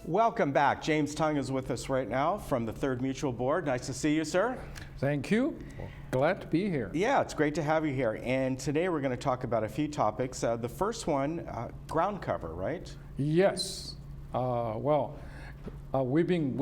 Welcome back. James Tung is with us right now from the Third Mutual Board. Nice to see you, sir. Thank you. Glad to be here. Yeah, it's great to have you here. And today we're going to talk about a few topics. The first one, ground cover, right? Yes. We've been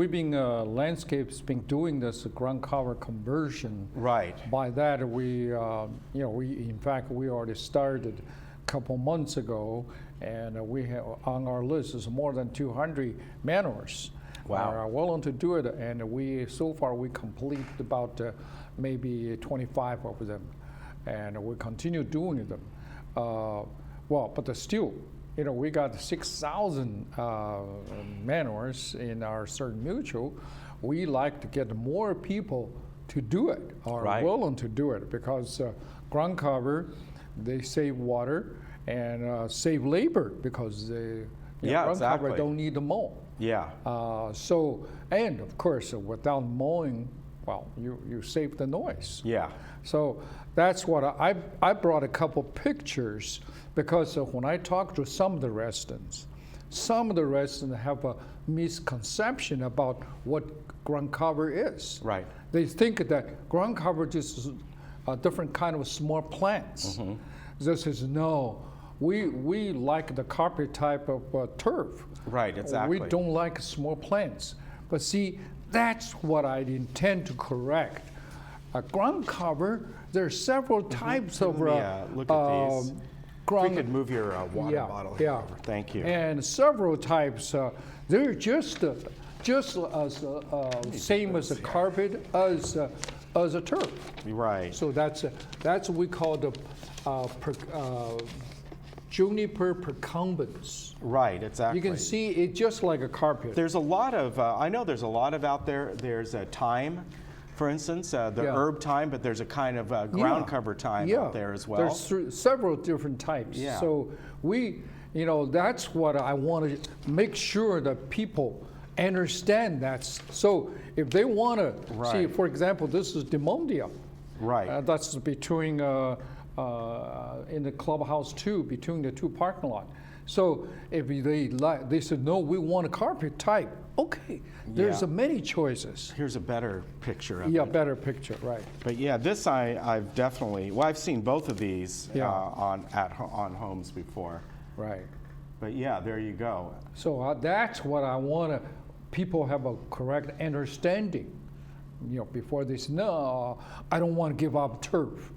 landscapes been doing this ground cover conversion. Right. By that we in fact we already started a couple months ago, and we have on our list is more than 200 manors. Wow. Are willing to do it, and so far we complete about maybe 25 of them, and we continue doing them. But still, we got 6,000 manors in our Third Mutual. We like to get more people to do it, or right. willing to do it, because ground cover, they save water and save labor, because ground cover don't need to mow. Yeah. And of course, without mowing, well, you save the noise. Yeah. So that's what I brought a couple pictures, because when I talk to some of the residents have a misconception about what ground cover is. Right. They think that ground cover just is a different kind of small plants. Mm-hmm. This is no. We like the carpet type of turf. Right, exactly. We don't like small plants. But see, that's what I intend to correct. Ground cover, there are several types of look at these. If we could move your water bottle here over. Thank you. And several types. They're just as same as a carpet as a turf. Right. So that's what we call the Juniper procumbens. Right, exactly. You can see it just like a carpet. There's a lot of, I know there's a lot of out there. There's a thyme, for instance, the herb thyme, but there's a kind of ground cover thyme out there as well. There's several different types. Yeah. So that's what I want to make sure that people understand that. So if they want to see, for example, this is Demondia. Right. That's between in the clubhouse too, between the two parking lot. So if they said, no, we want a carpet type. Okay, there's many choices. Here's a better picture of it. Yeah, better picture, right. But yeah, this I've definitely, I've seen both of these on homes before. Right. But yeah, there you go. So that's what I want people have a correct understanding. Before they say, no, I don't want to give up turf.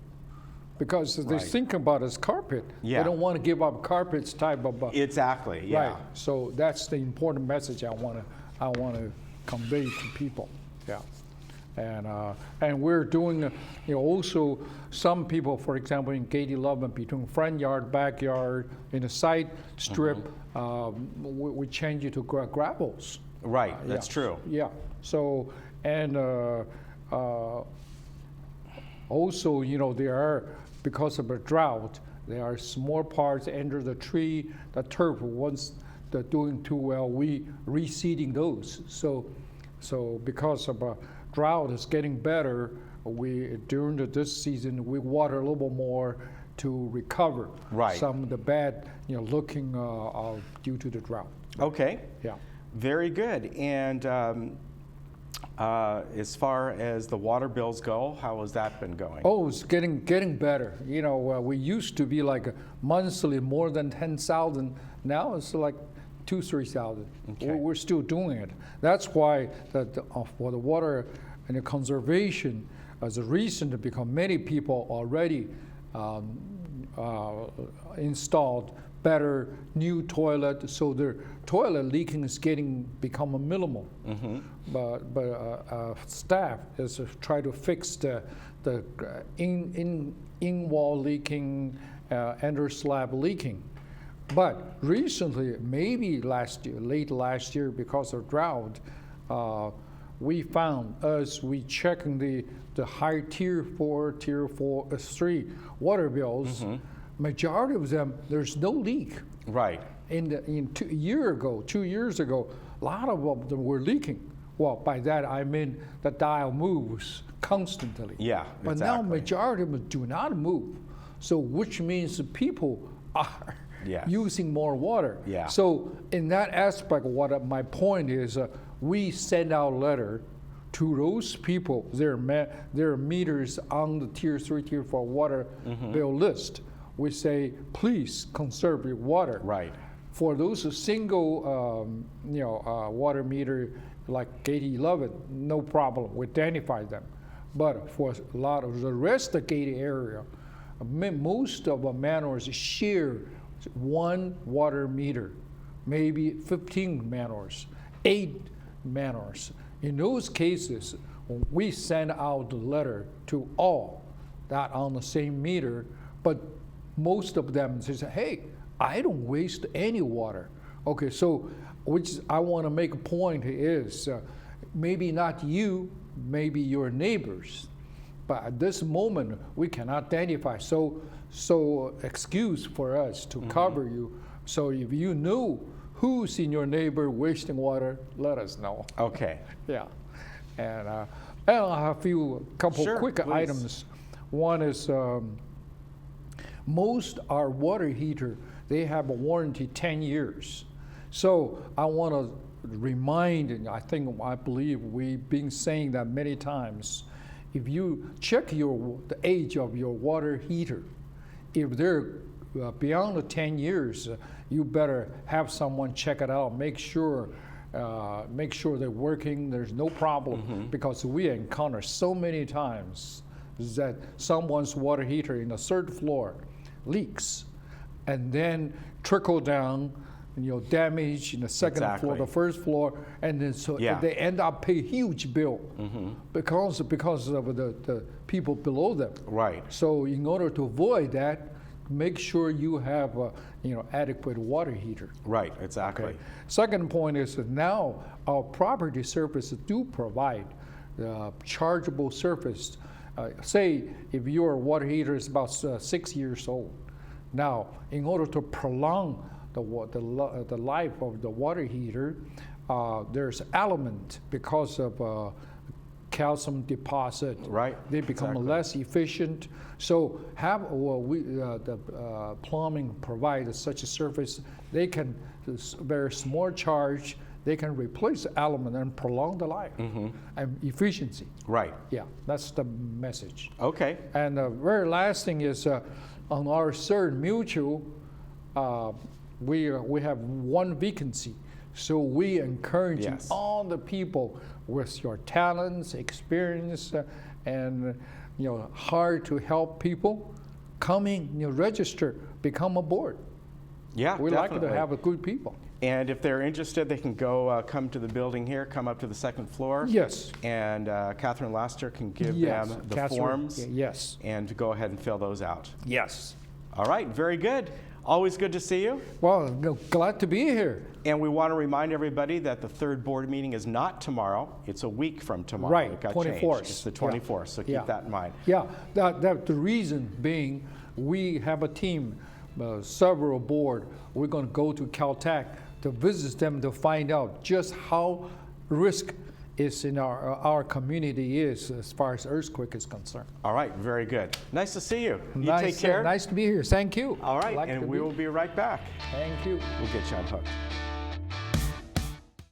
Because they think about it as carpet. They don't want to give up carpets type of. Exactly. Yeah. Right. So that's the important message I want to convey to people. Yeah. And we're doing also some people, for example, in Gate 11 between front yard, backyard, in the side strip, we change it to gravels. Right. That's true. Yeah. So also there are. Because of a drought, there are small parts under the tree, the turf. Once they're doing too well, we reseeding those. So because of a drought is getting better, during this season we water a little more to recover some of the bad looking due to the drought. Okay. Yeah. Very good. And as far as the water bills go, how has that been going? Oh, it's getting better. We used to be like monthly more than 10,000. Now it's like 2,000-3,000. Okay. We're still doing it. That's why for the water and the conservation, as a reason to become many people already installed better new toilet, so their toilet leaking is become a minimal. Mm-hmm. But staff is try to fix the in wall leaking, under slab leaking. But recently, maybe late last year, because of drought, we found as we checking the high tier 4, 3 water bills. Mm-hmm. Majority of them, there's no leak. Right. 2 years ago, a lot of them were leaking. Well, by that I mean the dial moves constantly. Yeah, but now majority of them do not move. So which means the people are Yes. using more water. Yeah. So in that aspect, my point is, we send out letter to those people, their meters on the Tier 3, Tier 4 water bill list. We say, please conserve your water. Right. For those single, water meter like gate 11, no problem. We identify them. But for a lot of the rest of the gate area, most of the manors share one water meter, maybe 15 manors, 8 manors. In those cases, we send out the letter to all that on the same meter, but most of them say, hey, I don't waste any water. Okay, so which I want to make a point is maybe not you, maybe your neighbors, but at this moment we can identify. So excuse for us to cover you. So if you know who's in your neighbor wasting water, let us know. Okay. Yeah, and I'll have a couple Sure, quick please. items. One is most our water heater, they have a warranty 10 years. So I want to remind, and I believe we've been saying that many times, if you check the age of your water heater, if they're beyond the 10 years, you better have someone check it out, make sure they're working, there's no problem, because we encounter so many times that someone's water heater in the 3rd floor leaks and then trickle down, damage in the 2nd floor, the 1st floor, and then they end up paying a huge bill because of the people below them. Right. So in order to avoid that, make sure you have adequate water heater. Right, exactly. Okay. Second point is that now our property services do provide chargeable service. Say if your water heater is about 6 years old, now in order to prolong the life of the water heater, there's element because of calcium deposit. Right. They become less efficient. So the plumbing provides such a service. They can, very small charge, they can replace the element and prolong the life and efficiency. Right. Yeah, that's the message. Okay. And the very last thing is on our 3rd mutual, we have one vacancy. So we encourage all the people with your talents, experience, and hard to help people, register, become a board. Yeah, we definitely. like to have a good people. And if they're interested, they can go come to the building here, come up to the 2nd floor. Yes. And Catherine Laster can give them the forms. Yes. And go ahead and fill those out. Yes. All right, very good. Always good to see you. Well, glad to be here. And we want to remind everybody that the 3rd board meeting is not tomorrow. It's a week from tomorrow. Right, It got 24th. changed. It's the 24th, so keep that in mind. Yeah, the reason being, we have a team, several board. We're going to go to Caltech to visit them to find out just how risk is in our community is as far as earthquake is concerned. All right, very good. Nice to see you. You Nice, take care. Nice to be here. Thank you. All right, and we will be right back. Thank you. We'll get you unhooked.